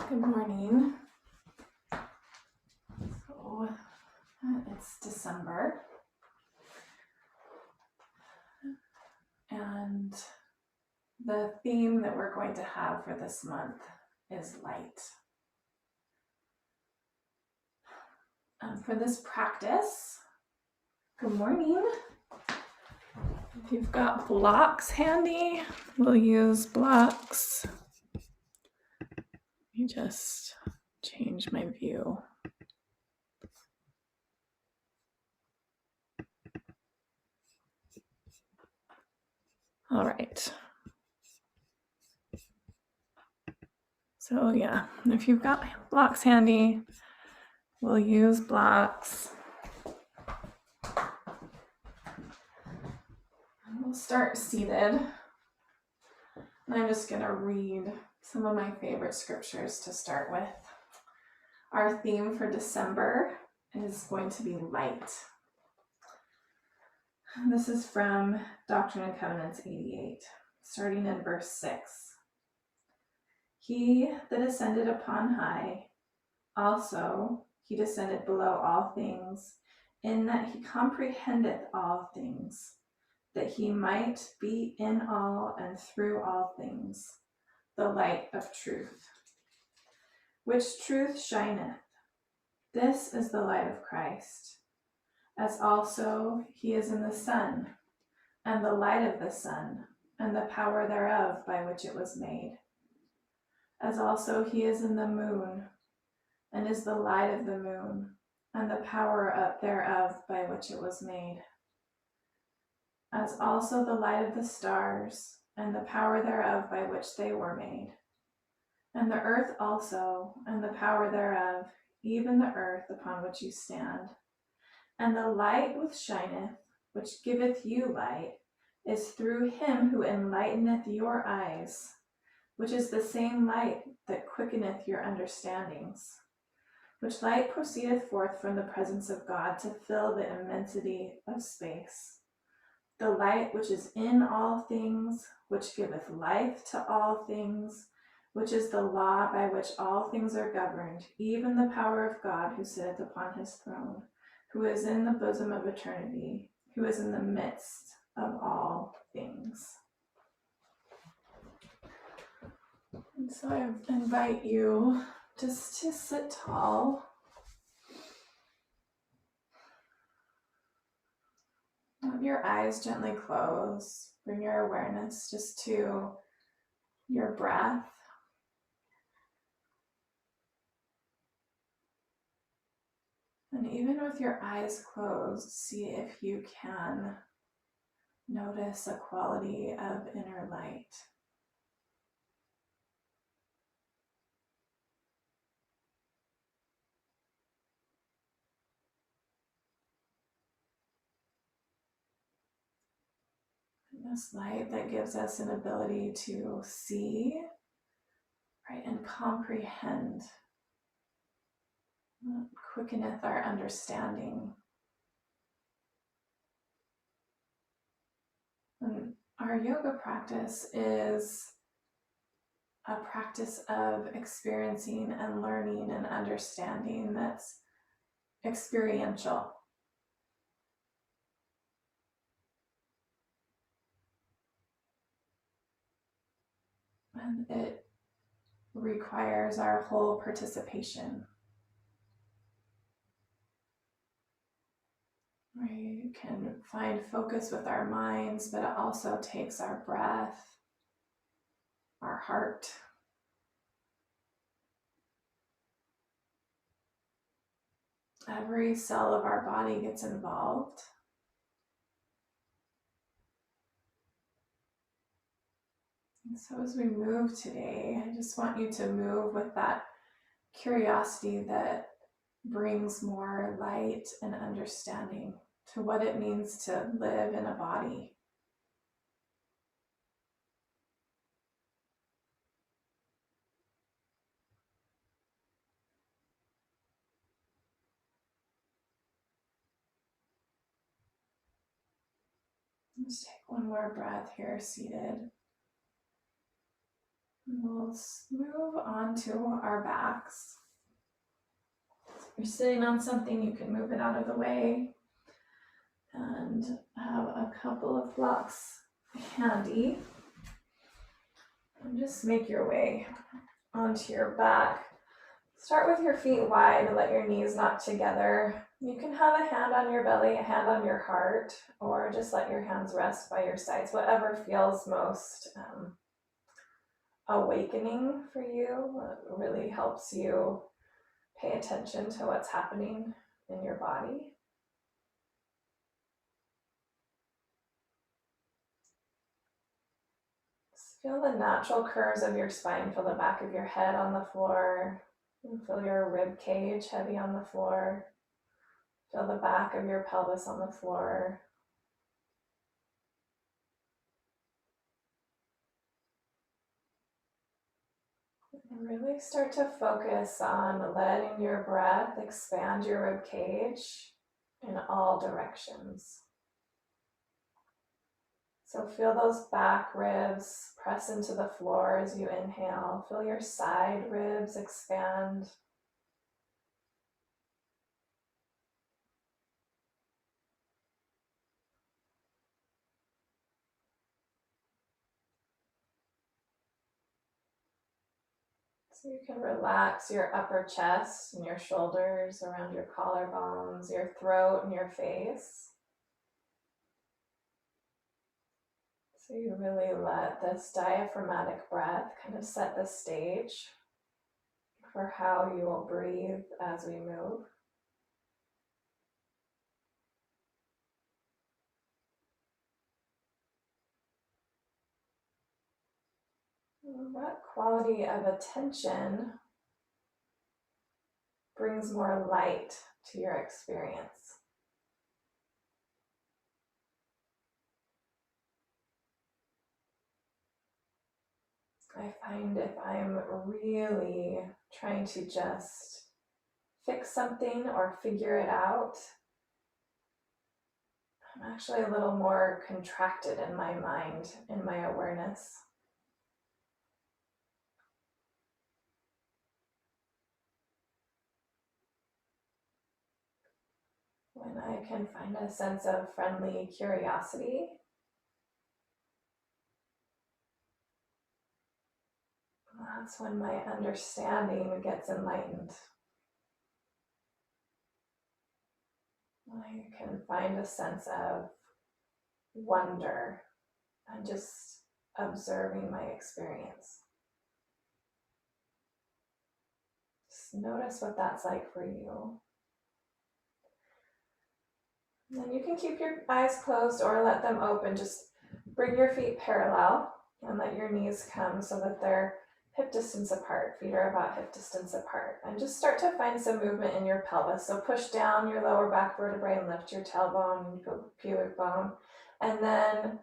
Good morning. So it's December, and the theme that we're going to have for this month is light. For this practice, good morning. If you've got blocks handy, we'll use blocks. Let me just change my view. All right. So yeah, if you've got blocks handy, we'll use blocks. We'll start seated. And I'm just going to read some of my favorite scriptures to start with. Our theme for December is going to be light. This is from Doctrine and Covenants 88, starting in verse 6. He that ascended upon high, also he descended below all things, in that he comprehendeth all things, that he might be in all and through all things, the light of truth, which truth shineth. This is the light of Christ, as also he is in the sun, and the light of the sun, and the power thereof by which it was made. As also he is in the moon, and is the light of the moon, and the power thereof by which it was made. As also the light of the stars, and the power thereof by which they were made. And the earth also, and the power thereof, even the earth upon which you stand. And the light which shineth, which giveth you light, is through him who enlighteneth your eyes, which is the same light that quickeneth your understandings. Which light proceedeth forth from the presence of God to fill the immensity of space. The light which is in all things, which giveth life to all things, which is the law by which all things are governed, even the power of God who sitteth upon his throne, who is in the bosom of eternity, who is in the midst of all things. And so I invite you just to sit tall. Have your eyes gently closed. Bring your awareness just to your breath. And even with your eyes closed, see if you can notice a quality of inner light. And this light that gives us an ability to see, right, and comprehend, quickeneth our understanding. And our yoga practice is a practice of experiencing and learning and understanding that's experiential. And it requires our whole participation. We can find focus with our minds, but it also takes our breath, our heart. Every cell of our body gets involved. And so as we move today, I just want you to move with that curiosity that brings more light and understanding to what it means to live in a body. Let's take one more breath here, seated. We'll move on to our backs. If you're sitting on something, you can move it out of the way and have a couple of blocks handy. And just make your way onto your back. Start with your feet wide, let your knees knock together. You can have a hand on your belly, a hand on your heart, or just let your hands rest by your sides, whatever feels most awakening for you. It really helps you pay attention to what's happening in your body. Just feel the natural curves of your spine. Feel the back of your head on the floor. And feel your rib cage heavy on the floor. Feel the back of your pelvis on the floor. And really start to focus on letting your breath expand your rib cage in all directions. So feel those back ribs press into the floor as you inhale. Feel your side ribs expand. So you can relax your upper chest and your shoulders around your collarbones, your throat and your face. So you really let this diaphragmatic breath kind of set the stage for how you will breathe as we move. What quality of attention brings more light to your experience? I find if I'm really trying to just fix something or figure it out, I'm actually a little more contracted in my mind, in my awareness. When I can find a sense of friendly curiosity, that's when my understanding gets enlightened. I can find a sense of wonder and just observing my experience. Just notice what that's like for you. And then you can keep your eyes closed or let them open. Just bring your feet parallel and let your knees come so that they're hip distance apart. Feet are about hip distance apart. And just start to find some movement in your pelvis. So push down your lower back vertebrae and lift your tailbone and pubic bone. And then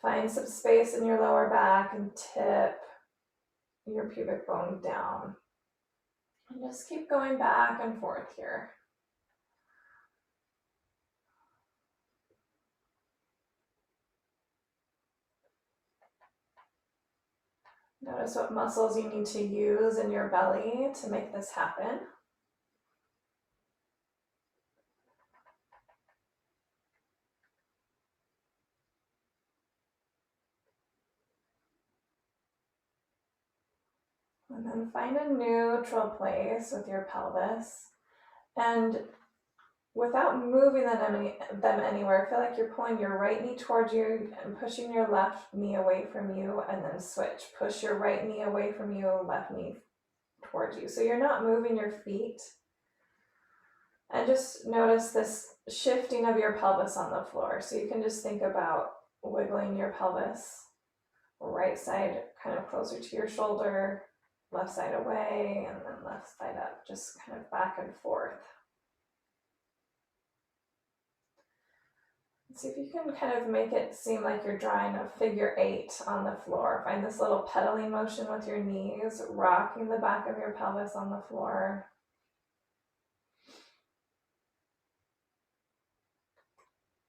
find some space in your lower back and tip your pubic bone down. And just keep going back and forth here. Notice what muscles you need to use in your belly to make this happen. And then find a neutral place with your pelvis. And without moving them anywhere, feel like you're pulling your right knee towards you and pushing your left knee away from you, and then switch. Push your right knee away from you, left knee towards you. So you're not moving your feet. And just notice this shifting of your pelvis on the floor. So you can just think about wiggling your pelvis, right side kind of closer to your shoulder, left side away, and then left side up, just kind of back and forth. See if you can kind of make it seem like you're drawing a figure 8 on the floor. Find this little pedaling motion with your knees, rocking the back of your pelvis on the floor.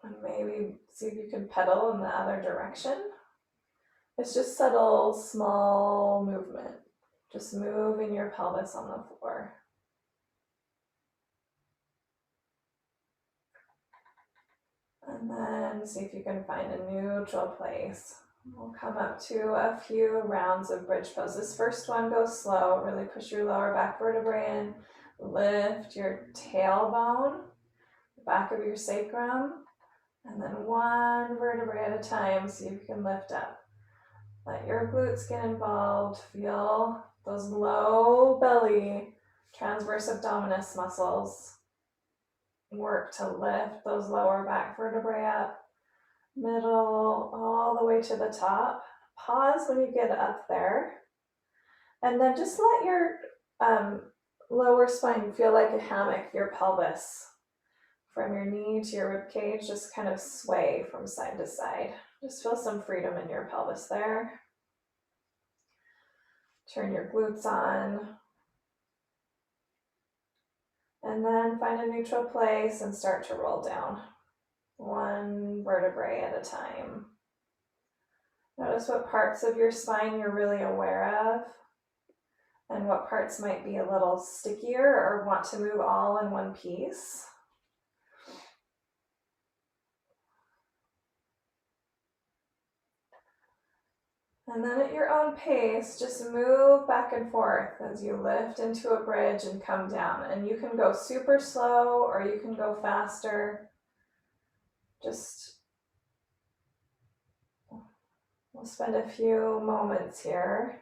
And maybe see if you can pedal in the other direction. It's just subtle, small movement. Just moving your pelvis on the floor. And then see if you can find a neutral place. We'll come up to a few rounds of bridge pose. This first one goes slow. Really push your lower back vertebrae in. Lift your tailbone, the back of your sacrum, and then one vertebrae at a time. See if you can lift up. Let your glutes get involved. Feel those low belly transverse abdominis muscles work to lift those lower back vertebrae up, middle, all the way to the top. Pause when you get up there. And then just let your lower spine feel like a hammock, your pelvis. From your knee to your rib cage, just kind of sway from side to side. Just feel some freedom in your pelvis there. Turn your glutes on. And then find a neutral place and start to roll down. One vertebrae at a time. Notice what parts of your spine you're really aware of and what parts might be a little stickier or want to move all in one piece. And then at your own pace, just move back and forth as you lift into a bridge and come down. And you can go super slow or you can go faster. We'll spend a few moments here.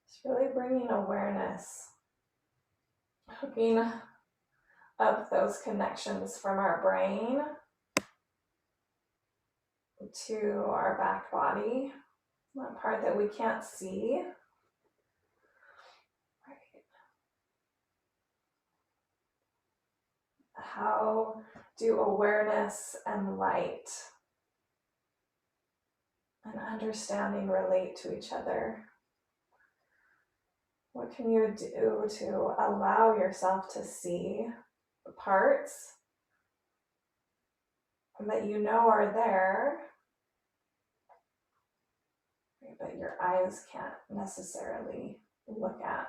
Just really bringing awareness, hooking up those connections from our brain to our back body, that part that we can't see. Right. How do awareness and light and understanding relate to each other? What can you do to allow yourself to see the parts that you know are there, but your eyes can't necessarily look at?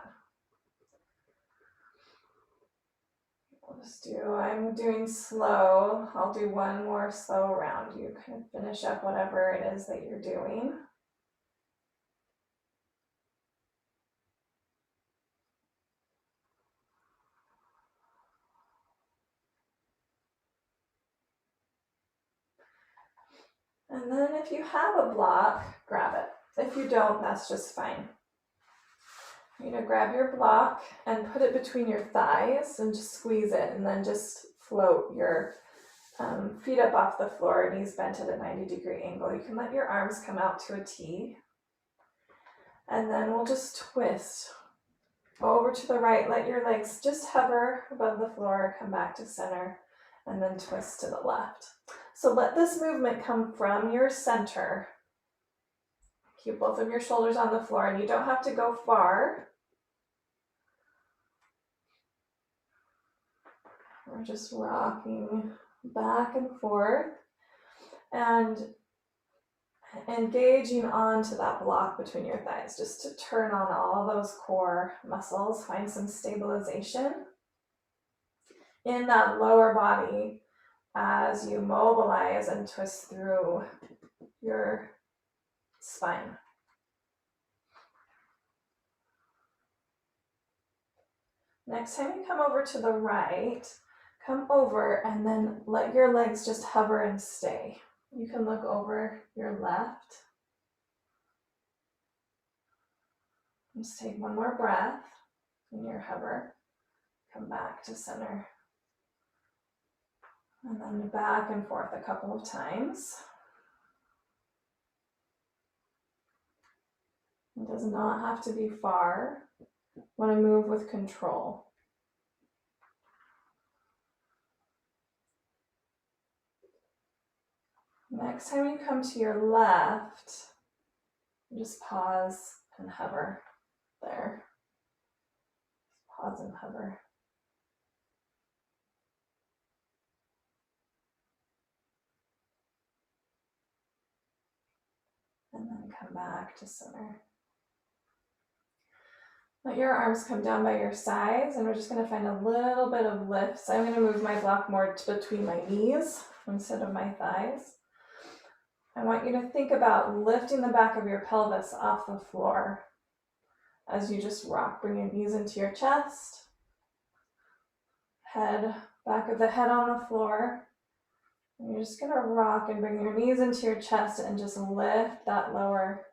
I'm doing slow. I'll do one more slow round. You can finish up whatever it is that you're doing. And then if you have a block, grab it. If you don't, that's just fine. You're going to grab your block and put it between your thighs and just squeeze it, and then just float your feet up off the floor, knees bent at a 90-degree angle. You can let your arms come out to a T. And then we'll just twist over to the right. Let your legs just hover above the floor, come back to center, and then twist to the left. So let this movement come from your center. Keep both of your shoulders on the floor, and you don't have to go far. We're just rocking back and forth and engaging onto that block between your thighs, just to turn on all those core muscles, find some stabilization in that lower body as you mobilize and twist through your spine. Next time you come over to the right, come over and then let your legs just hover and stay. You can look over your left. Just take one more breath in your hover. Come back to center. And then back and forth a couple of times. It does not have to be far. Want to move with control. Next time you come to your left, just pause and hover there. Pause and hover. And then come back to center. Let your arms come down by your sides, and we're just going to find a little bit of lift. So I'm going to move my block more between my knees instead of my thighs. I want you to think about lifting the back of your pelvis off the floor as you just rock. Bring your knees into your chest, head, back of the head on the floor. And you're just going to rock and bring your knees into your chest and just lift that lower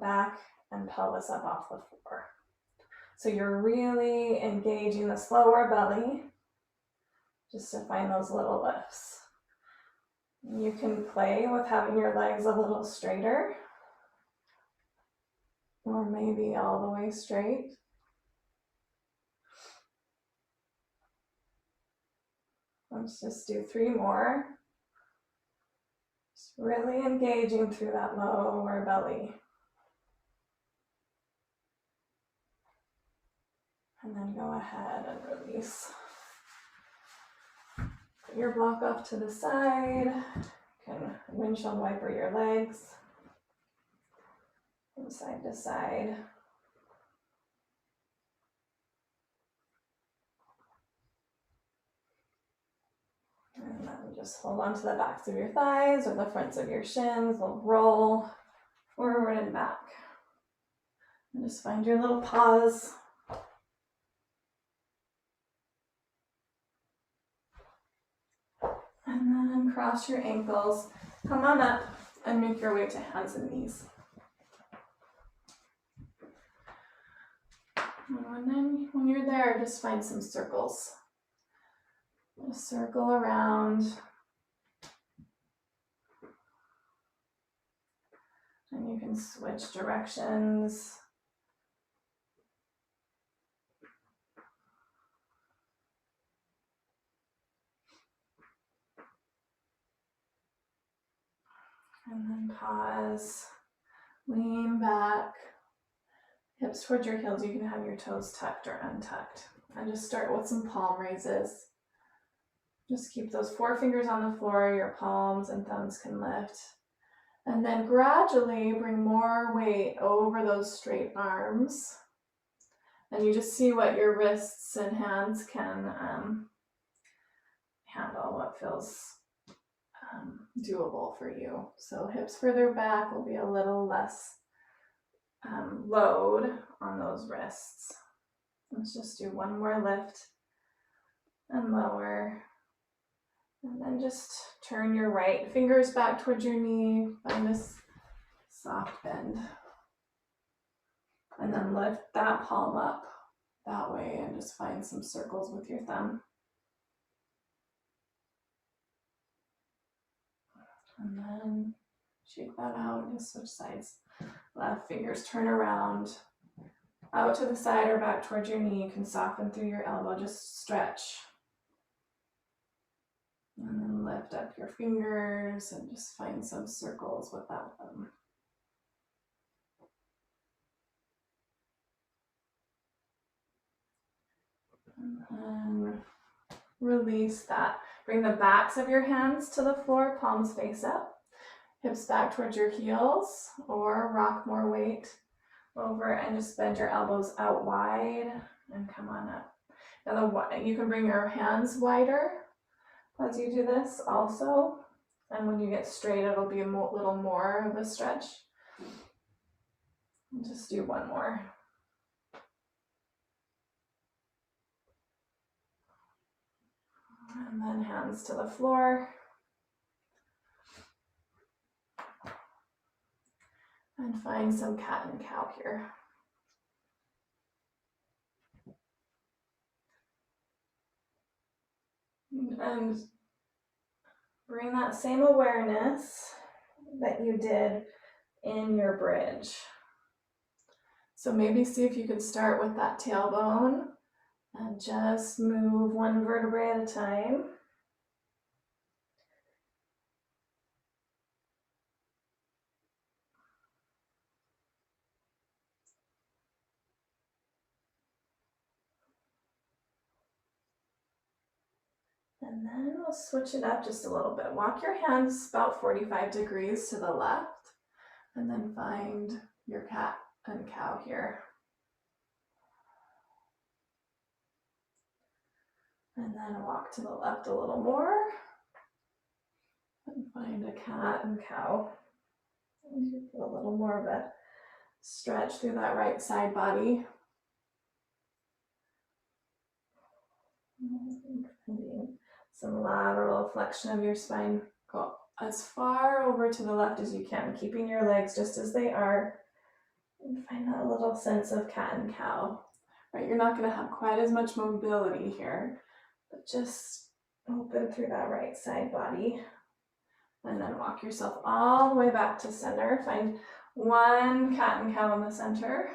back and pelvis up off the floor. So you're really engaging this lower belly just to find those little lifts. You can play with having your legs a little straighter, or maybe all the way straight. Let's just do 3 more. Just really engaging through that lower belly. And then go ahead and release. Put your block off to the side. You can windshield wiper your legs from side to side. And then just hold on to the backs of your thighs or the fronts of your shins. We'll roll forward and back. And just find your little pause. And then cross your ankles. Come on up and make your way to hands and knees. And then when you're there, just find some circles. Just circle around. And you can switch directions. And then pause, lean back, hips towards your heels. You can have your toes tucked or untucked. And just start with some palm raises. Just keep those 4 fingers on the floor. Your palms and thumbs can lift. And then gradually bring more weight over those straight arms. And you just see what your wrists and hands can handle, what feels doable for you. So hips further back will be a little less load on those wrists. Let's just do 1 more lift and lower. And then just turn your right fingers back towards your knee. Find this soft bend. And then lift that palm up that way and just find some circles with your thumb. And then shake that out and just switch sides. Left fingers turn around, out to the side or back towards your knee. You can soften through your elbow, just stretch. And then lift up your fingers and just find some circles without them. And then release that. Bring the backs of your hands to the floor, palms face up. Hips back towards your heels, or rock more weight over and just bend your elbows out wide and come on up. Now you can bring your hands wider as you do this also. And when you get straight, it'll be a little more of a stretch. And just do 1 more. And then hands to the floor. And find some cat and cow here. And bring that same awareness that you did in your bridge. So maybe see if you can start with that tailbone and just move 1 vertebrae at a time. And then we'll switch it up just a little bit. Walk your hands about 45 degrees to the left, and then find your cat and cow here. And then walk to the left a little more, and find a cat and cow. And you get a little more of a stretch through that right side body. Finding some lateral flexion of your spine. Go as far over to the left as you can, keeping your legs just as they are. And find that little sense of cat and cow. Right, you're not going to have quite as much mobility here, but just open through that right side body. And then walk yourself all the way back to center. Find one cat and cow in the center.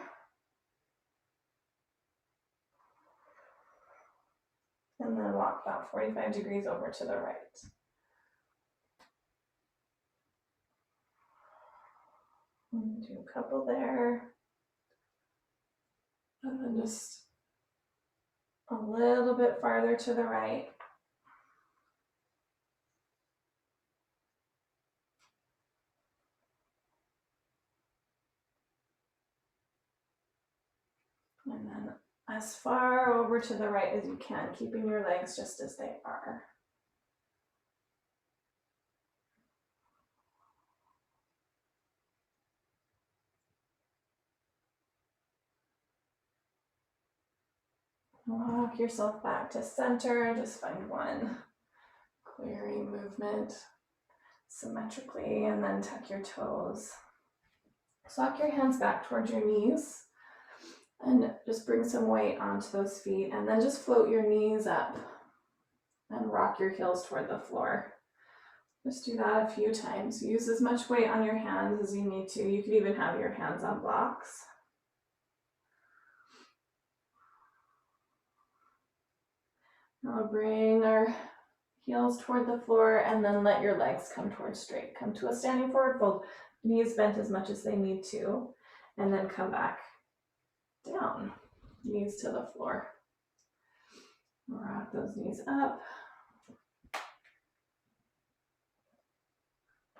And then walk about 45 degrees over to the right. And do a couple there. And then just a little bit farther to the right. And then as far over to the right as you can, keeping your legs just as they are. Walk yourself back to center. Just find one clearing movement symmetrically, and then tuck your toes. So walk your hands back towards your knees and just bring some weight onto those feet, and then just float your knees up and rock your heels toward the floor. Just do that a few times. Use as much weight on your hands as you need to. You could even have your hands on blocks. Now bring our heels toward the floor, and then let your legs come towards straight. Come to a standing forward fold. Knees bent as much as they need to, and then come back down. Knees to the floor. Rock those knees up.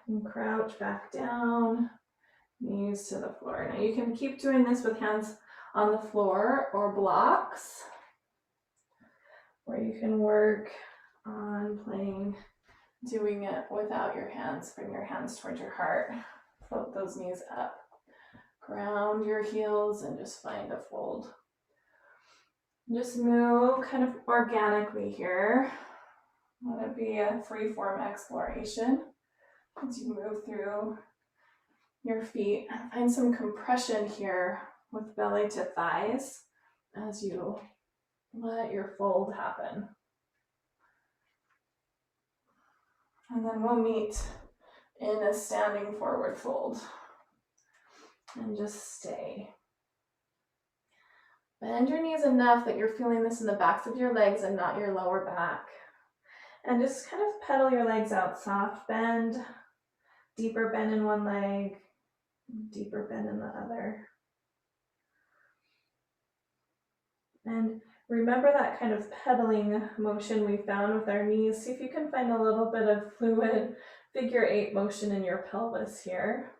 And crouch back down. Knees to the floor. Now you can keep doing this with hands on the floor or blocks, or you can work on doing it without your hands. Bring your hands towards your heart. Float those knees up. Ground your heels and just find a fold. Just move kind of organically here. Let it be a free-form exploration as you move through your feet. Find some compression here with belly to thighs as you let your fold happen. And then we'll meet in a standing forward fold. And just stay. Bend your knees enough that you're feeling this in the backs of your legs and not your lower back. And just kind of pedal your legs out. Soft bend, deeper bend in one leg, deeper bend in the other. And remember that kind of pedaling motion we found with our knees. See if you can find a little bit of fluid figure 8 motion in your pelvis here.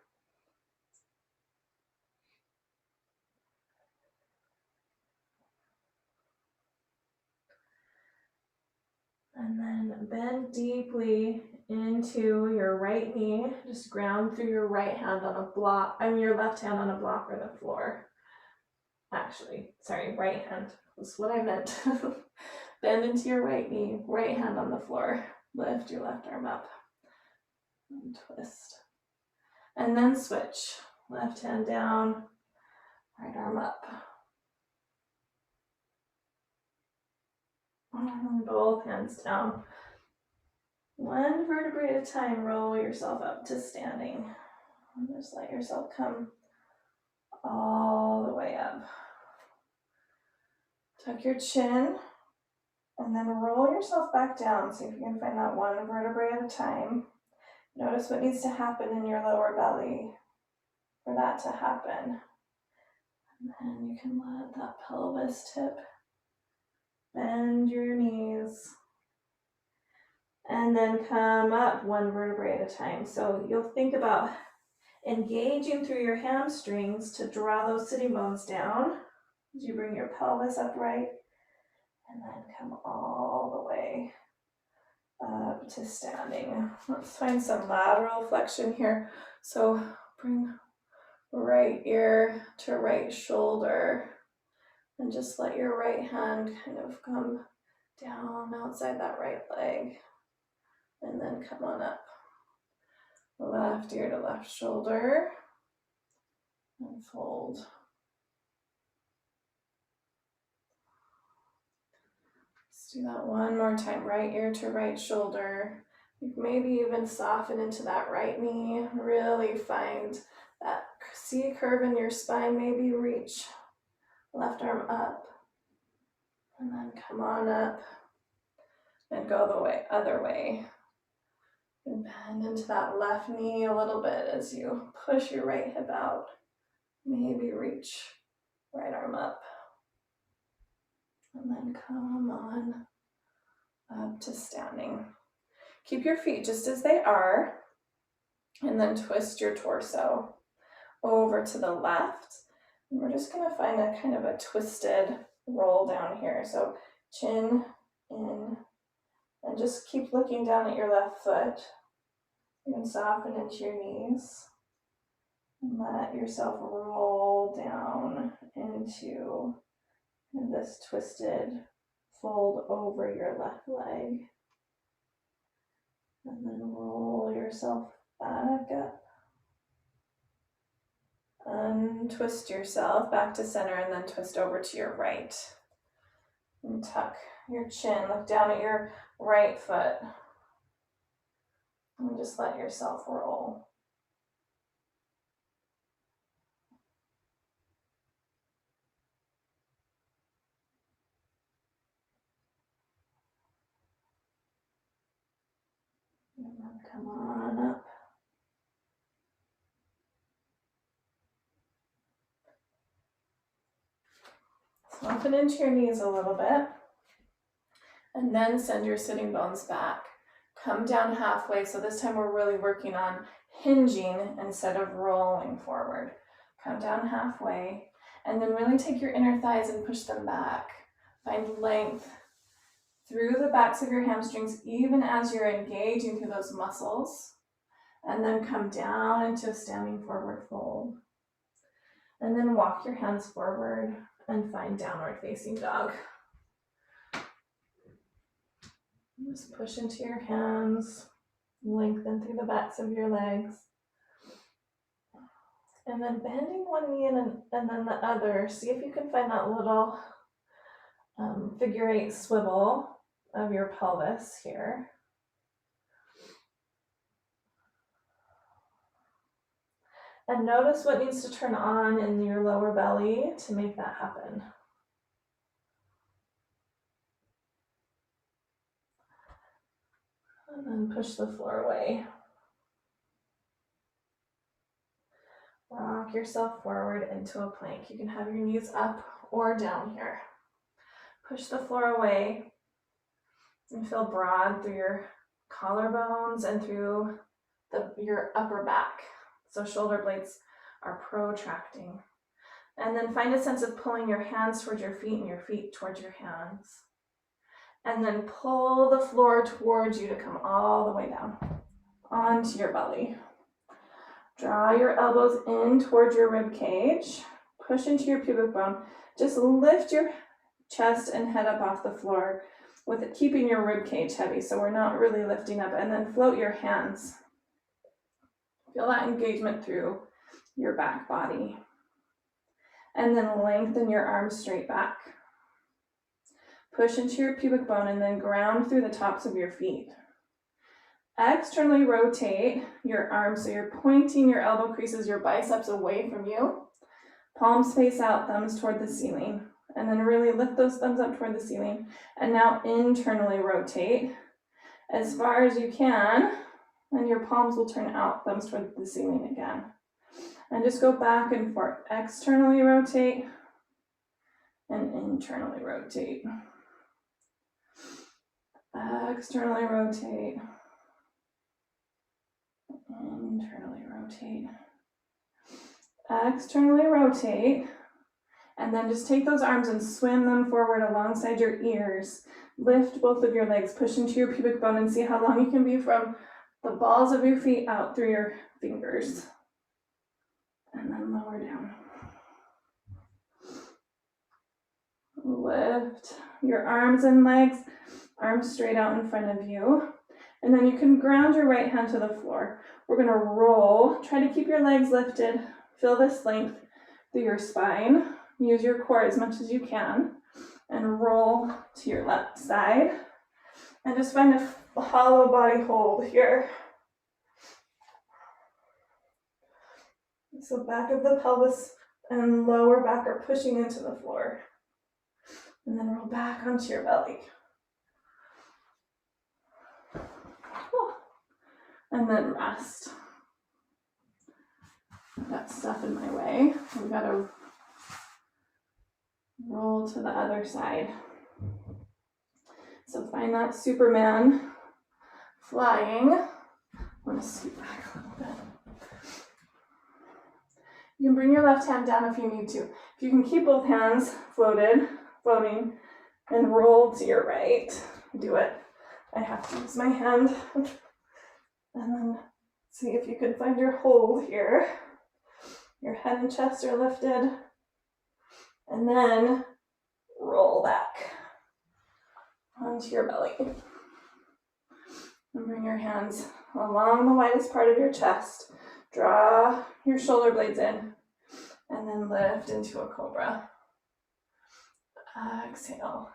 And then bend deeply into your right knee. Just ground through your right hand on a block, your left hand on a block or the floor. Actually, sorry, right hand was what I meant. Bend into your right knee, right hand on the floor. Lift your left arm up and twist. And then switch. Left hand down, right arm up. And both hands down. One vertebrae at a time, roll yourself up to standing. And just let yourself come all the way up. Tuck your chin, and then roll yourself back down. See if you can find that one vertebrae at a time. Notice what needs to happen in your lower belly for that to happen. And then you can let that pelvis tip. Bend your knees. And then come up one vertebrae at a time. So you'll think about engaging through your hamstrings to draw those sitting bones down as you bring your pelvis upright, and then come all the way up to standing. Let's find some lateral flexion here. So bring right ear to right shoulder, and just let your right hand kind of come down outside that right leg, and then come on up. Left ear to left shoulder, and fold. Let's do that one more time. Right ear to right shoulder. Maybe even soften into that right knee. Really find that C curve in your spine. Maybe reach left arm up, and then come on up and go the way, other way. And bend into that left knee a little bit as you push your right hip out. Maybe reach right arm up. And then come on up to standing. Keep your feet just as they are, and then twist your torso over to the left. And we're just gonna find a kind of a twisted roll down here. So chin in, and just keep looking down at your left foot. You can soften into your knees and let yourself roll down into this twisted fold over your left leg. And then roll yourself back up. Untwist yourself back to center, and then twist over to your right. And tuck your chin, look down at your right foot. And just let yourself roll. And then come on up. Soften into your knees a little bit. And then send your sitting bones back. Come down halfway. So this time we're really working on hinging instead of rolling forward. Come down halfway. And then really take your inner thighs and push them back. Find length through the backs of your hamstrings, even as you're engaging through those muscles. And then come down into a standing forward fold. And then walk your hands forward and find downward facing dog. Just push into your hands, lengthen through the backs of your legs. And then bending one knee and then the other. See if you can find that little figure eight swivel of your pelvis here. And notice what needs to turn on in your lower belly to make that happen. And then push the floor away. Rock yourself forward into a plank. You can have your knees up or down here. Push the floor away and feel broad through your collarbones and through your upper back. So shoulder blades are protracting. And then find a sense of pulling your hands towards your feet and your feet towards your hands. And then pull the floor towards you to come all the way down onto your belly. Draw your elbows in towards your rib cage. Push into your pubic bone. Just lift your chest and head up off the floor with it, keeping your rib cage heavy so we're not really lifting up. And then float your hands. Feel that engagement through your back body. And then lengthen your arms straight back. Push into your pubic bone and then ground through the tops of your feet. Externally rotate your arms so you're pointing your elbow creases, your biceps away from you. Palms face out, thumbs toward the ceiling. And then really lift those thumbs up toward the ceiling. And now internally rotate as far as you can. And your palms will turn out, thumbs toward the ceiling again. And just go back and forth. Externally rotate and internally rotate. Externally rotate. Internally rotate. Externally rotate. And then just take those arms and swim them forward alongside your ears. Lift both of your legs, push into your pubic bone and see how long you can be from the balls of your feet out through your fingers. And then lower down. Lift your arms and legs, arms straight out in front of you. And then you can ground your right hand to the floor. We're gonna roll, try to keep your legs lifted, feel this length through your spine. Use your core as much as you can and roll to your left side. And just find a hollow body hold here. So back of the pelvis and lower back are pushing into the floor. And then roll back onto your belly. And then rest. Got stuff in my way. We gotta roll to the other side. So find that Superman flying. I'm gonna scoot back a little bit. You can bring your left hand down if you need to. If you can keep both hands floating, and roll to your right, do it. I have to use my hand. And then see if you can find your hold here. Your head and chest are lifted. And then roll back onto your belly. And bring your hands along the widest part of your chest. Draw your shoulder blades in. And then lift into a cobra. Exhale.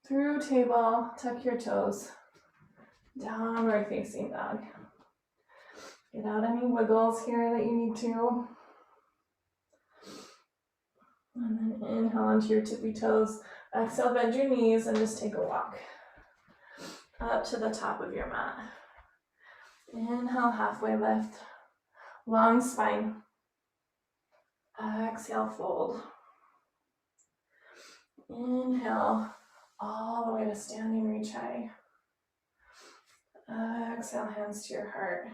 Through table, tuck your toes. Downward facing dog. Get out any wiggles here that you need to. And then inhale onto your tippy toes. Exhale, bend your knees and just take a walk up to the top of your mat. Inhale, halfway lift. Long spine. Exhale, fold. Inhale, all the way to standing reach high. Exhale, hands to your heart.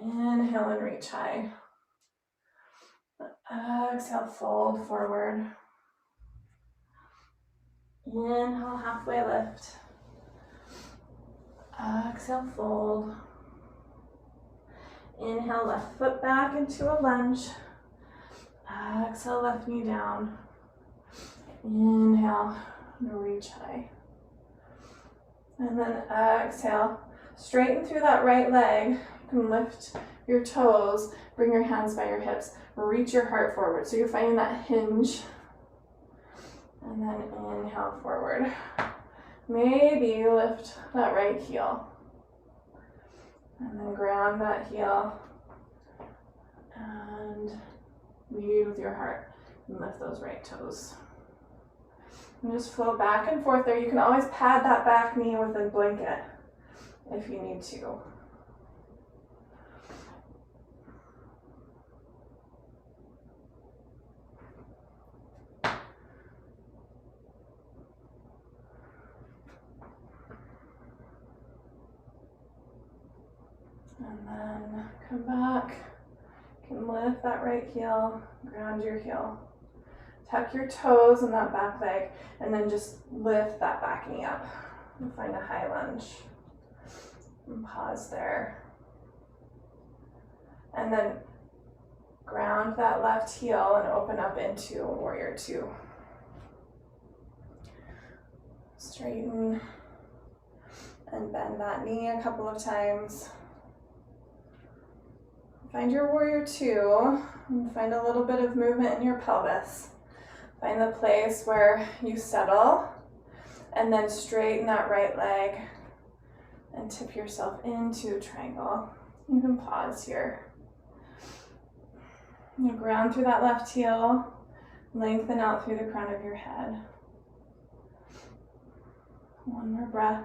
Inhale and reach high. Exhale, fold forward. Inhale, halfway lift. Exhale, fold. Inhale, left foot back into a lunge. Exhale, left knee down. Inhale, reach high. And then exhale, straighten through that right leg. You can lift your toes, bring your hands by your hips, reach your heart forward. So you're finding that hinge. And then inhale forward. Maybe lift that right heel. And then ground that heel. And lead with your heart. And lift those right toes. And just flow back and forth there. You can always pad that back knee with a blanket if you need to. And then come back. You can lift that right heel, ground your heel. Tuck your toes in that back leg, and then just lift that back knee up. And find a high lunge. And pause there. And then ground that left heel and open up into warrior two. Straighten and bend that knee a couple of times. Find your warrior two and find a little bit of movement in your pelvis. Find the place where you settle and then straighten that right leg and tip yourself into triangle. You can pause here. You ground through that left heel, lengthen out through the crown of your head. One more breath.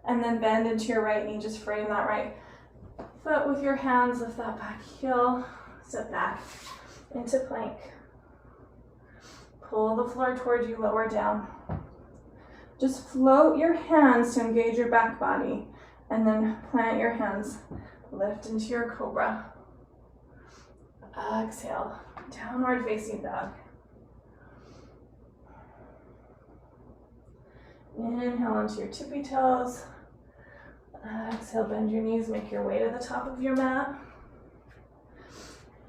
And then bend into your right knee, just frame that right foot with your hands, lift that back heel, step back into plank. Pull the floor towards you, lower down. Just float your hands to engage your back body, and then plant your hands, lift into your cobra. Exhale, downward facing dog. Inhale onto your tippy toes. Exhale, bend your knees, make your way to the top of your mat.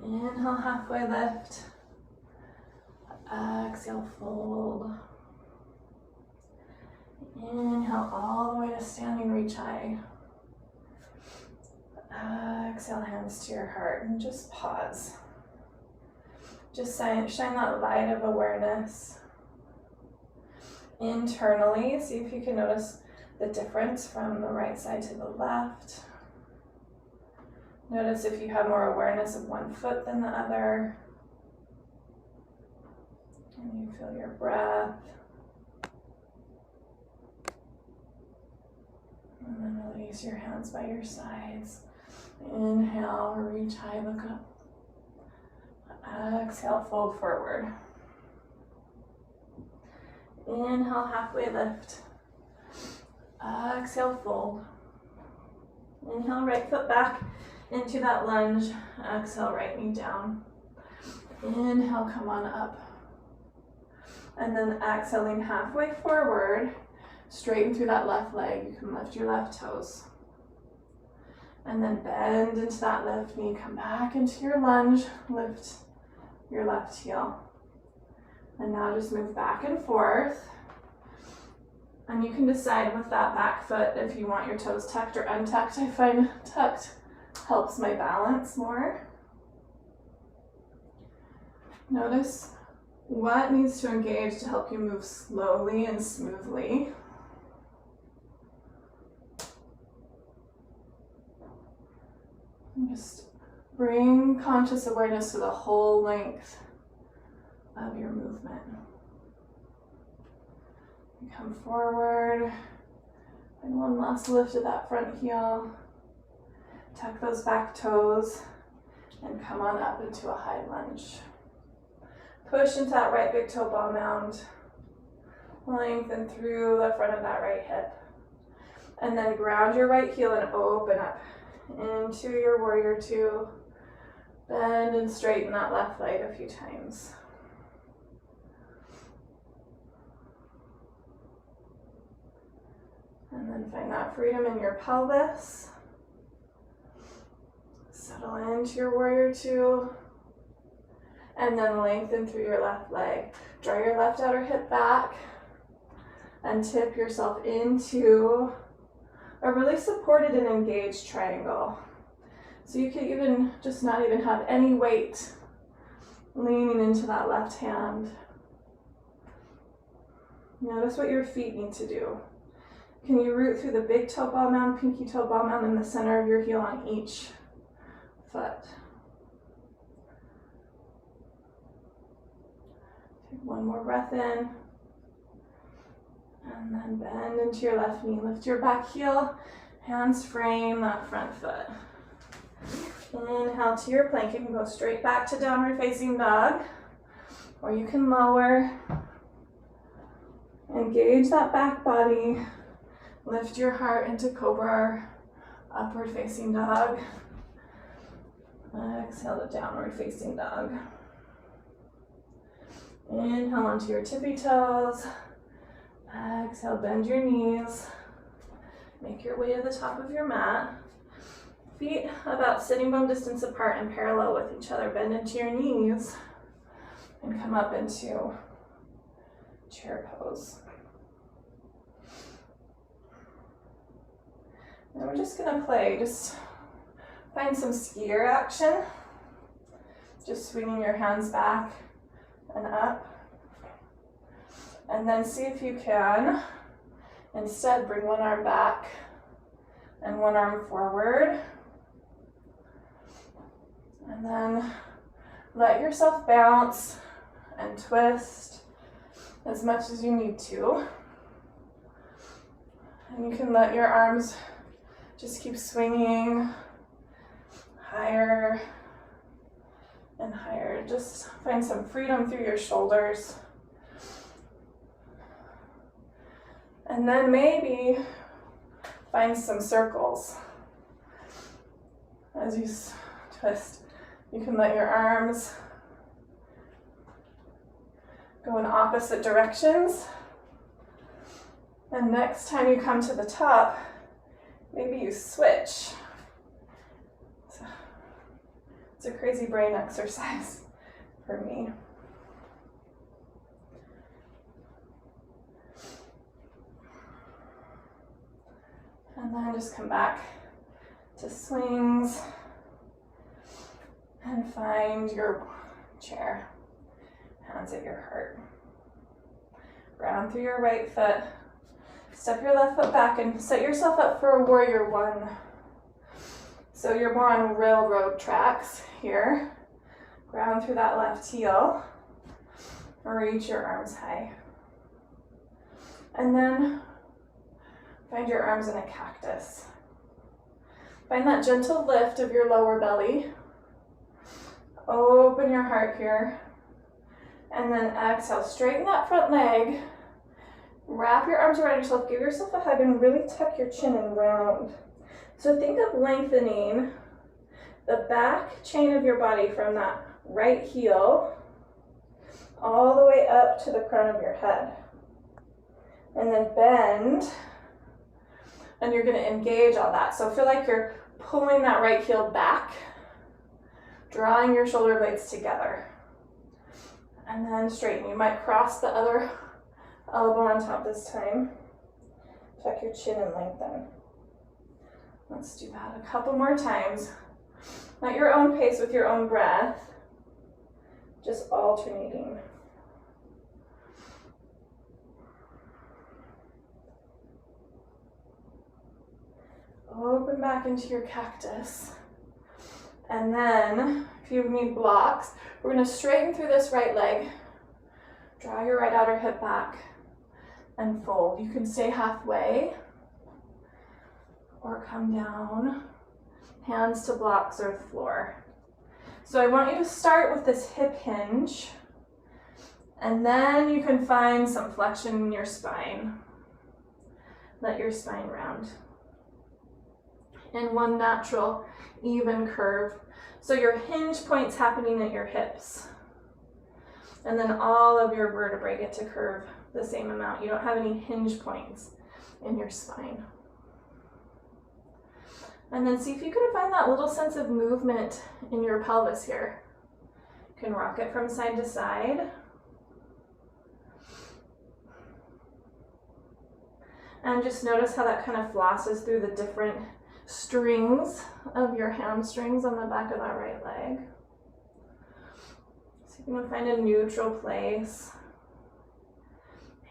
Inhale, halfway lift. Exhale, fold. Inhale all the way to standing reach high. Exhale, hands to your heart, and just pause. Just shine that light of awareness internally. See if you can notice the difference from the right side to the left. Notice if you have more awareness of one foot than the other. And you feel your breath. And then release your hands by your sides. Inhale, reach high, look up. Exhale, fold forward. Inhale, halfway lift. Exhale, fold. Inhale, right foot back into that lunge. Exhale, right knee down. Inhale, come on up. And then exhaling halfway forward, straighten through that left leg. You can lift your left toes. And then bend into that left knee. Come back into your lunge. Lift your left heel. And now just move back and forth. And you can decide with that back foot if you want your toes tucked or untucked. I find tucked helps my balance more. Notice what needs to engage to help you move slowly and smoothly. And just bring conscious awareness to the whole length of your movement. You come forward, and one last lift of that front heel. Tuck those back toes, and come on up into a high lunge. Push into that right big toe ball mound. Lengthen through the front of that right hip. And then ground your right heel and open up into your warrior two. Bend and straighten that left leg a few times. And then find that freedom in your pelvis. Settle into your warrior two. And then lengthen through your left leg. Draw your left outer hip back. And tip yourself into a really supported and engaged triangle. So you could even just not even have any weight leaning into that left hand. Notice what your feet need to do. Can you root through the big toe ball mound, pinky toe ball mound, in the center of your heel on each foot? Take one more breath in. And then bend into your left knee. Lift your back heel. Hands frame that front foot. Inhale to your plank. You can go straight back to downward facing dog. Or you can lower. Engage that back body. Lift your heart into cobra, upward facing dog. Exhale to downward facing dog. Inhale onto your tippy toes. Exhale, bend your knees. Make your way to the top of your mat. Feet about sitting bone distance apart and parallel with each other. Bend into your knees and come up into chair pose. And we're just gonna play, just find some skier action. Just swinging your hands back and up. And then see if you can instead bring one arm back and one arm forward. And then let yourself bounce and twist as much as you need to. And you can let your arms just keep swinging higher and higher. Just find some freedom through your shoulders. And then maybe find some circles. As you twist, you can let your arms go in opposite directions. And next time you come to the top, maybe you switch. So, it's a crazy brain exercise for me. And then just come back to swings and find your chair. Hands at your heart. Ground through your right foot. Step your left foot back and set yourself up for a warrior one. So you're more on railroad tracks here. Ground through that left heel. Reach your arms high. And then find your arms in a cactus. Find that gentle lift of your lower belly. Open your heart here. And then exhale, straighten that front leg. Wrap your arms around yourself, give yourself a hug, and really tuck your chin and round. So think of lengthening the back chain of your body from that right heel all the way up to the crown of your head. And then bend, and you're gonna engage all that. So feel like you're pulling that right heel back, drawing your shoulder blades together. And then straighten. You might cross the other elbow on top this time. Tuck your chin and lengthen. Let's do that a couple more times. At your own pace with your own breath. Just alternating. Open back into your cactus. And then, if you need blocks, we're going to straighten through this right leg. Draw your right outer hip back and fold. You can stay halfway or come down, hands to blocks or the floor. So I want you to start with this hip hinge, and then you can find some flexion in your spine. Let your spine round in one natural, even curve. So your hinge point's happening at your hips. And then all of your vertebrae get to curve the same amount. You don't have any hinge points in your spine. And then see if you can find that little sense of movement in your pelvis here. You can rock it from side to side. And just notice how that kind of flosses through the different strings of your hamstrings on the back of that right leg. So you can find a neutral place.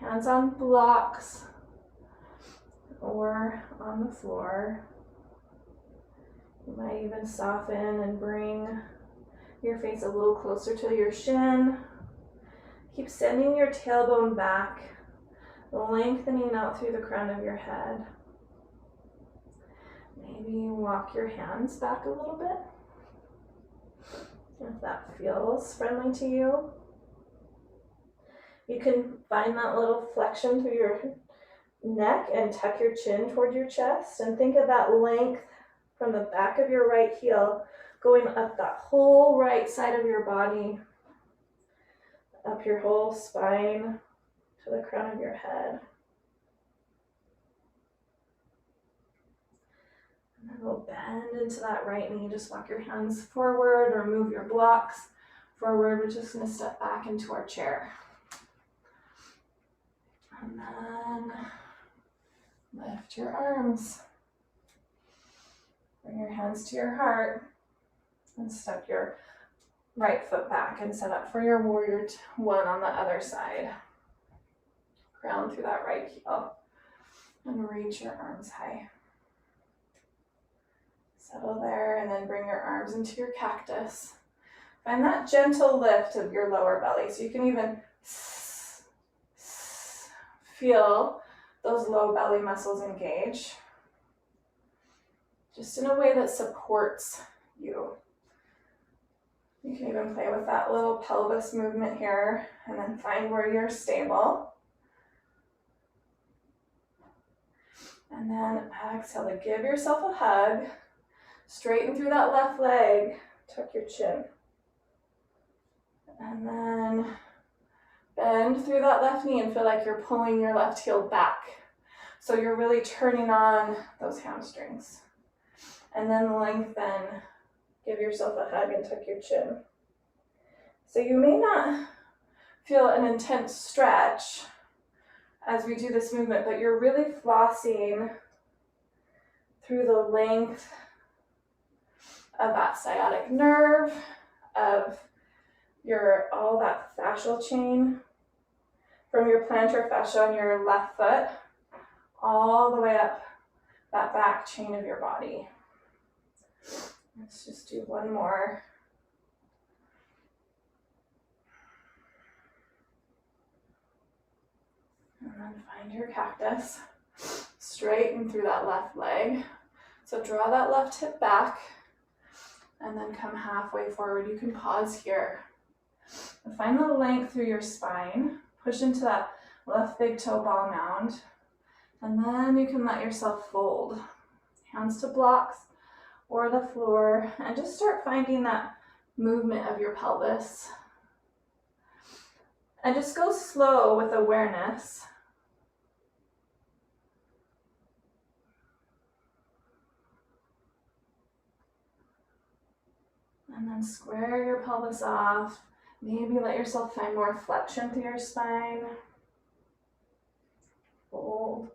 Hands on blocks or on the floor. You might even soften and bring your face a little closer to your shin. Keep sending your tailbone back, lengthening out through the crown of your head. Maybe walk your hands back a little bit, if that feels friendly to you. You can find that little flexion through your neck and tuck your chin toward your chest, and think of that length from the back of your right heel going up that whole right side of your body, up your whole spine to the crown of your head. And then we'll bend into that right knee. Just walk your hands forward or move your blocks forward. We're just going to step back into our chair. And then lift your arms. Bring your hands to your heart and step your right foot back and set up for your warrior one on the other side. Ground through that right heel and reach your arms high. Settle there and then bring your arms into your cactus. Find that gentle lift of your lower belly. So you can even feel those low belly muscles engage. Just in a way that supports you. You can even play with that little pelvis movement here and then find where you're stable. And then exhale to give yourself a hug. Straighten through that left leg. Tuck your chin. And then bend through that left knee and feel like you're pulling your left heel back. So you're really turning on those hamstrings. And then lengthen. Give yourself a hug and tuck your chin. So you may not feel an intense stretch as we do this movement, but you're really flossing through the length of that sciatic nerve, of all that fascial chain from your plantar fascia on your left foot all the way up that back chain of your body. Let's just do one more. And then find your cactus. Straighten through that left leg. So draw that left hip back and then come halfway forward. You can pause here. And find the length through your spine. Push into that left big toe ball mound. And then you can let yourself fold. Hands to blocks or the floor. And just start finding that movement of your pelvis. And just go slow with awareness. And then square your pelvis off. Maybe let yourself find more flexion through your spine. Fold.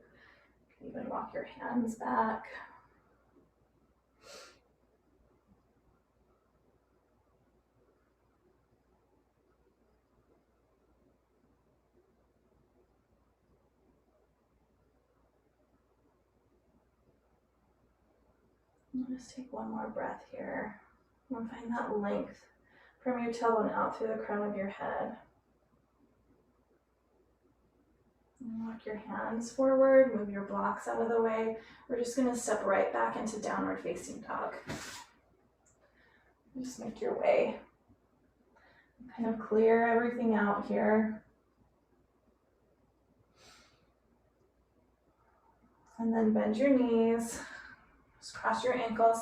Even walk your hands back. Just take one more breath here. And find that length from your tailbone out through the crown of your head. And walk your hands forward, move your blocks out of the way. We're just going to step right back into downward facing dog. Just make your way. Kind of clear everything out here. And then bend your knees. Just cross your ankles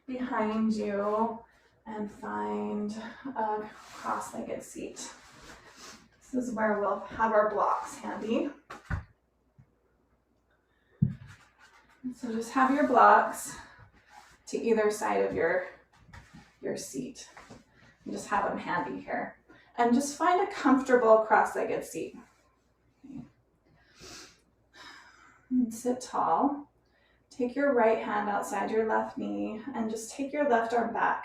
behind you and find a cross-legged seat. This is where we'll have our blocks handy. So just have your blocks to either side of your seat. And just have them handy here. And just find a comfortable cross-legged seat. Okay. And sit tall. Take your right hand outside your left knee and just take your left arm back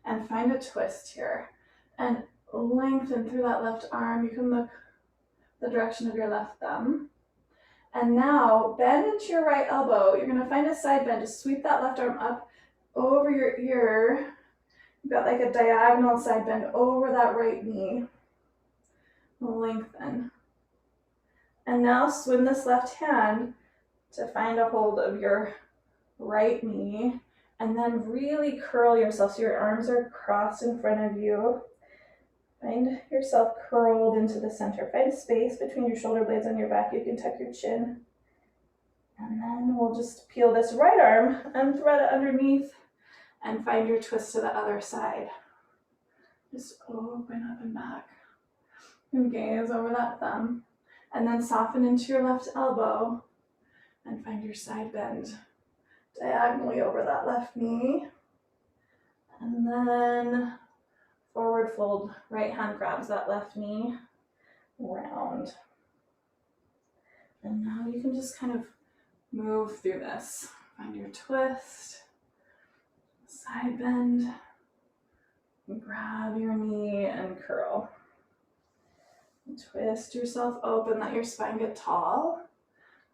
and find a twist here. And lengthen through that left arm. You can look the direction of your left thumb. And now bend into your right elbow. You're going to find a side bend. Just sweep that left arm up over your ear. You've got like a diagonal side bend over that right knee. Lengthen. And now swim this left hand to find a hold of your right knee. And then really curl yourself so your arms are crossed in front of you. Find yourself curled into the center. Find a space between your shoulder blades on your back. You can tuck your chin. And then we'll just peel this right arm and thread it underneath and find your twist to the other side. Just open up and back. And gaze over that thumb. And then soften into your left elbow and find your side bend diagonally over that left knee. And then forward fold, right hand grabs that left knee, round. And now you can just kind of move through this. Find your twist, side bend, grab your knee and curl. And twist yourself open, let your spine get tall.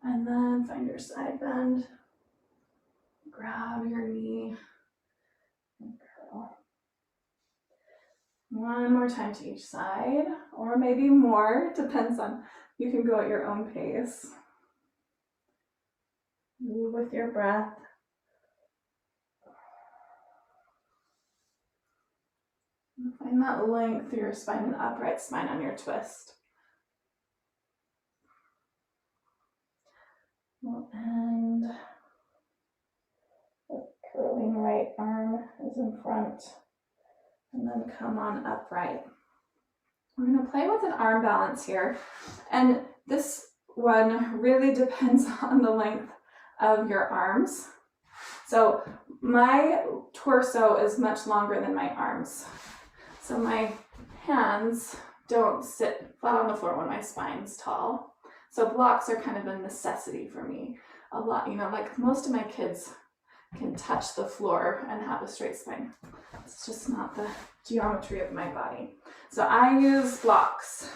And then find your side bend, grab your knee and curl. One more time to each side, or maybe more, depends on, you can go at your own pace. Move with your breath. Find that length through your spine and upright spine on your twist. We'll end. The curling right arm is in front, and then come on upright. We're going to play with an arm balance here, and this one really depends on the length of your arms. So my torso is much longer than my arms, so my hands don't sit flat on the floor when my spine's tall. So blocks are kind of a necessity for me. A lot, like most of my kids can touch the floor and have a straight spine. It's just not the geometry of my body. So I use blocks.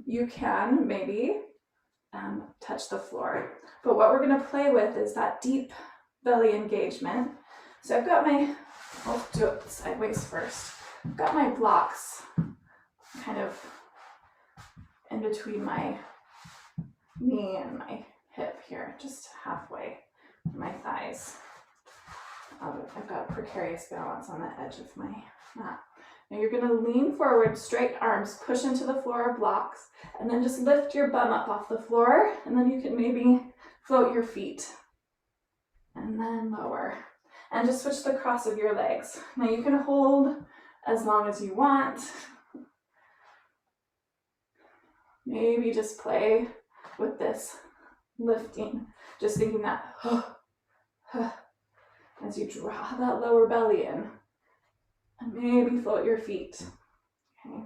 You can maybe touch the floor, but what we're going to play with is that deep belly engagement. So I've got I'll do it sideways first. I've got my blocks kind of in between my knee and my hip here, just halfway, my thighs. I've got a precarious balance on the edge of my mat. Now you're going to lean forward, straight arms, push into the floor, blocks, and then just lift your bum up off the floor, and then you can maybe float your feet, and then lower. And just switch the cross of your legs. Now you can hold as long as you want. Maybe just play with this lifting, just thinking that as you draw that lower belly in, and maybe float your feet. Okay,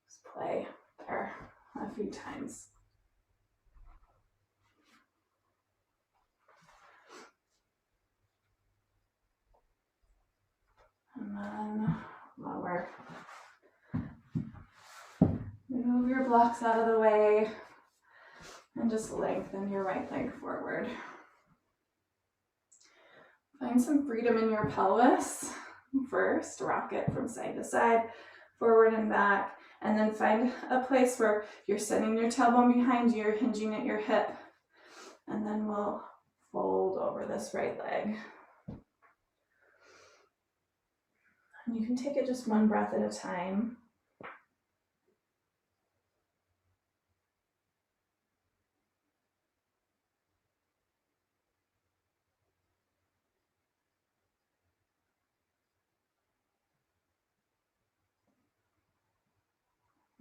just play there a few times. And then lower. Move your blocks out of the way and just lengthen your right leg forward. Find some freedom in your pelvis first. Rock it from side to side, forward and back, and then find a place where you're sending your tailbone behind you, you're hinging at your hip, and then we'll fold over this right leg. And you can take it just one breath at a time.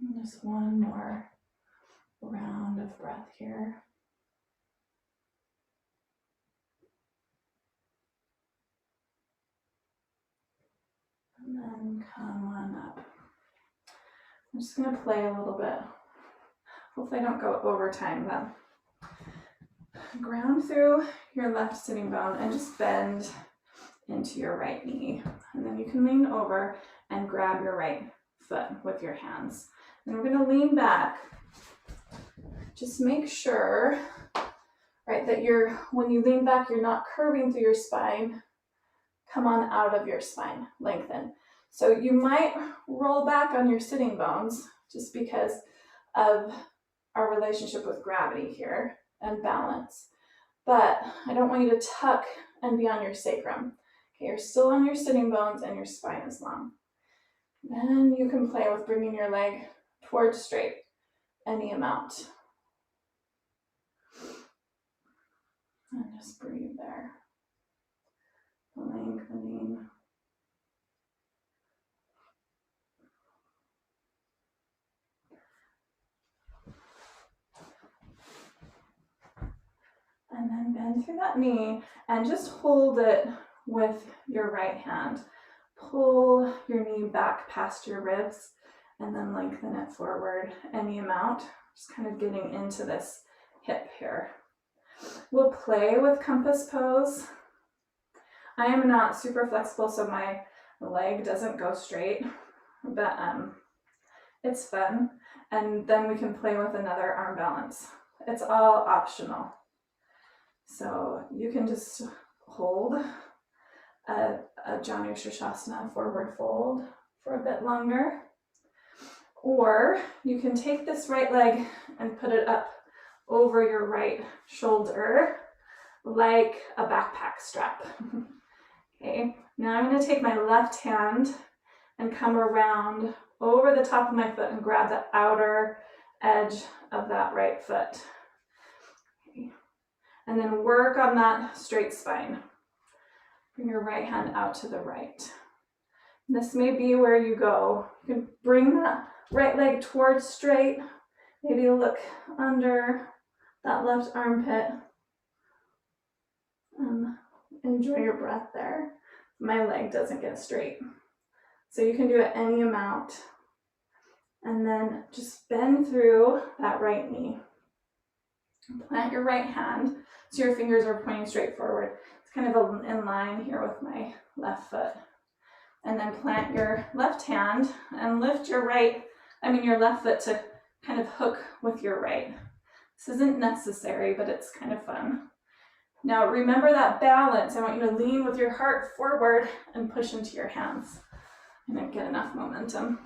And just one more round of breath here. And then come on up. I'm just going to play a little bit. Hopefully I don't go over time then. Ground through your left sitting bone and just bend into your right knee. And then you can lean over and grab your right foot with your hands. And we're going to lean back. Just make sure, right, that when you lean back, you're not curving through your spine. Come on out of your spine, lengthen. So you might roll back on your sitting bones just because of our relationship with gravity here and balance. But I don't want you to tuck and be on your sacrum. Okay, you're still on your sitting bones and your spine is long. Then you can play with bringing your leg towards straight, any amount. And just breathe there. Lengthening. And then bend through that knee and just hold it with your right hand. Pull your knee back past your ribs and then lengthen it forward any amount. Just kind of getting into this hip here. We'll play with compass pose. I am not super flexible, so my leg doesn't go straight, but it's fun. And then we can play with another arm balance. It's all optional. So you can just hold a Janu Shirshasana forward fold for a bit longer. Or you can take this right leg and put it up over your right shoulder like a backpack strap. Okay, now I'm going to take my left hand and come around over the top of my foot and grab the outer edge of that right foot. And then work on that straight spine. Bring your right hand out to the right. This may be where you go. You can bring that right leg towards straight. Maybe look under that left armpit. And enjoy your breath there. My leg doesn't get straight. So you can do it any amount. And then just bend through that right knee. Plant your right hand so your fingers are pointing straight forward. It's kind of in line here with my left foot. And then plant your left hand and lift your left foot to kind of hook with your right. This isn't necessary, but it's kind of fun. Now remember that balance. I want you to lean with your heart forward and push into your hands. And then get enough momentum.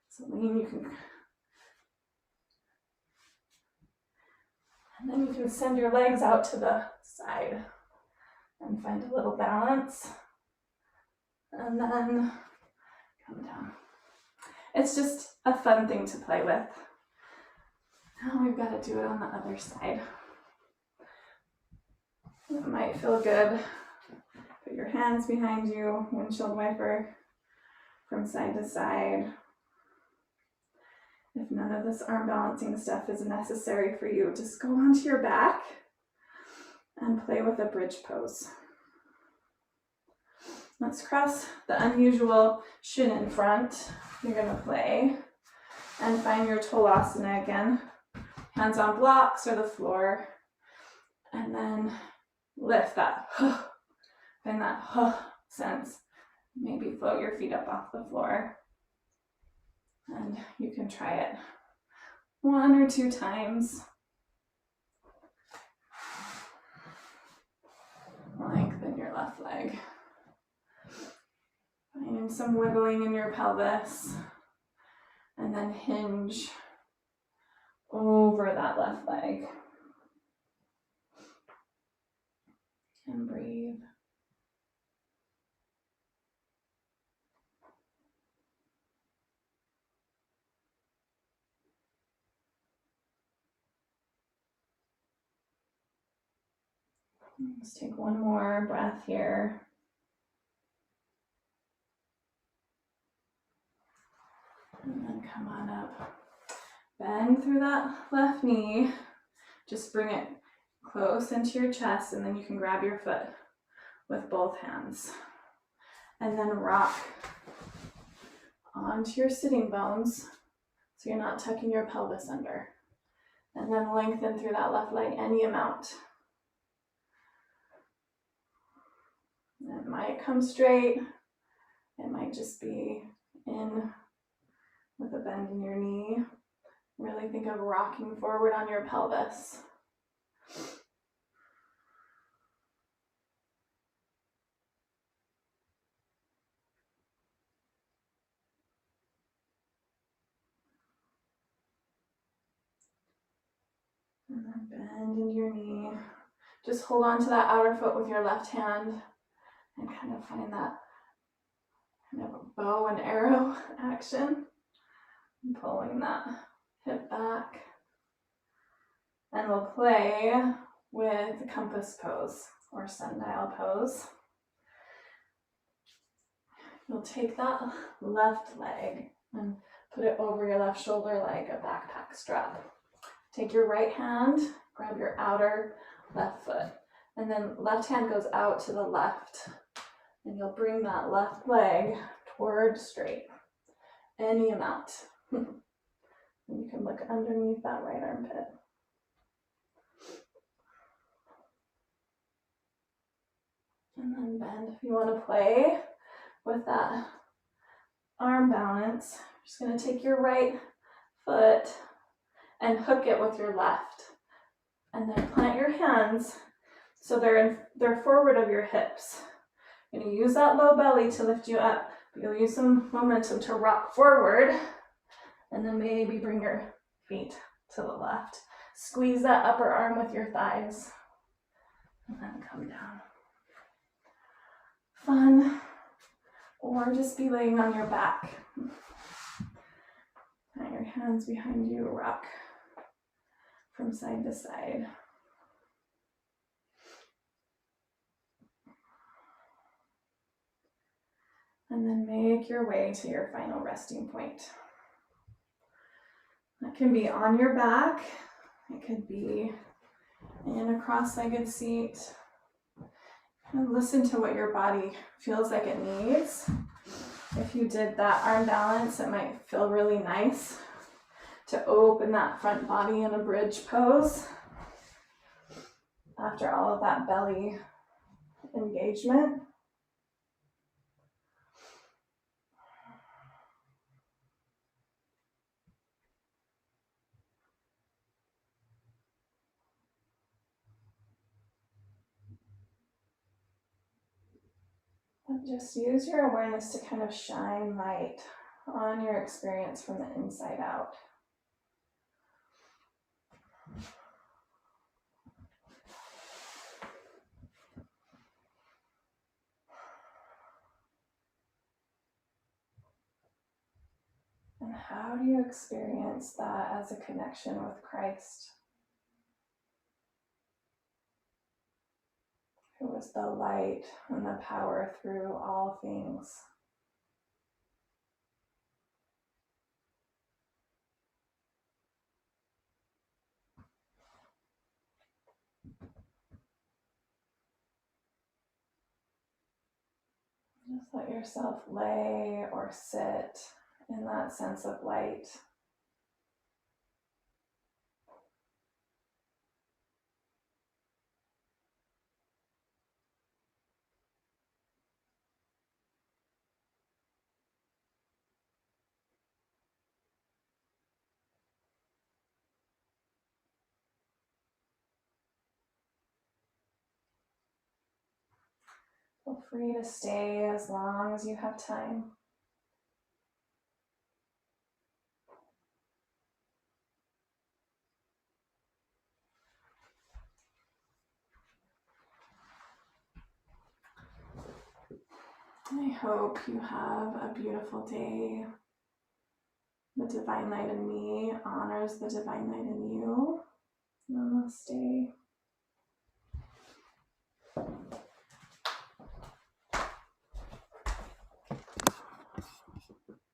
So lean, and then you can send your legs out to the side and find a little balance. And then come down. It's just a fun thing to play with. Now we've got to do it on the other side. It might feel good. Put your hands behind you, windshield wiper from side to side. If none of this arm balancing stuff is necessary for you, just go onto your back and play with a bridge pose. Let's cross the unusual shin in front. You're going to play and find your Tolasana again. Hands on blocks or the floor. And then lift that. Find that sense. Maybe float your feet up off the floor. And you can try it 1 or 2 times. Lengthen your left leg. Finding some wiggling in your pelvis. And then hinge over that left leg. And breathe. Let's take one more breath here. And then come on up. Bend through that left knee. Just bring it close into your chest, and then you can grab your foot with both hands. And then rock onto your sitting bones so you're not tucking your pelvis under. And then lengthen through that left leg any amount. It might come straight. It might just be in with a bend in your knee. Really think of rocking forward on your pelvis. And then bend into your knee. Just hold on to that outer foot with your left hand and kind of find that kind of bow and arrow action. And pulling that hip back. And we'll play with the compass pose or sundial pose. You'll take that left leg and put it over your left shoulder like a backpack strap. Take your right hand, grab your outer left foot, and then left hand goes out to the left. And you'll bring that left leg toward straight, any amount. And you can look underneath that right armpit. And then bend. If you want to play with that arm balance, you're just going to take your right foot and hook it with your left. And then plant your hands so they're forward of your hips. You're going to use that low belly to lift you up. But you'll use some momentum to rock forward. And then maybe bring your feet to the left. Squeeze that upper arm with your thighs. And then come down. Fun. Or just be laying on your back. Put your hands behind you, rock from side to side. And then make your way to your final resting point. That can be on your back. It could be in a cross-legged seat. And listen to what your body feels like it needs. If you did that arm balance, it might feel really nice to open that front body in a bridge pose after all of that belly engagement. And just use your awareness to kind of shine light on your experience from the inside out. And how do you experience that as a connection with Christ, who is the light and the power through all things? Just let yourself lay or sit in that sense of light. Feel free to stay as long as you have time. I hope you have a beautiful day. The divine light in me honors the divine light in you. Namaste.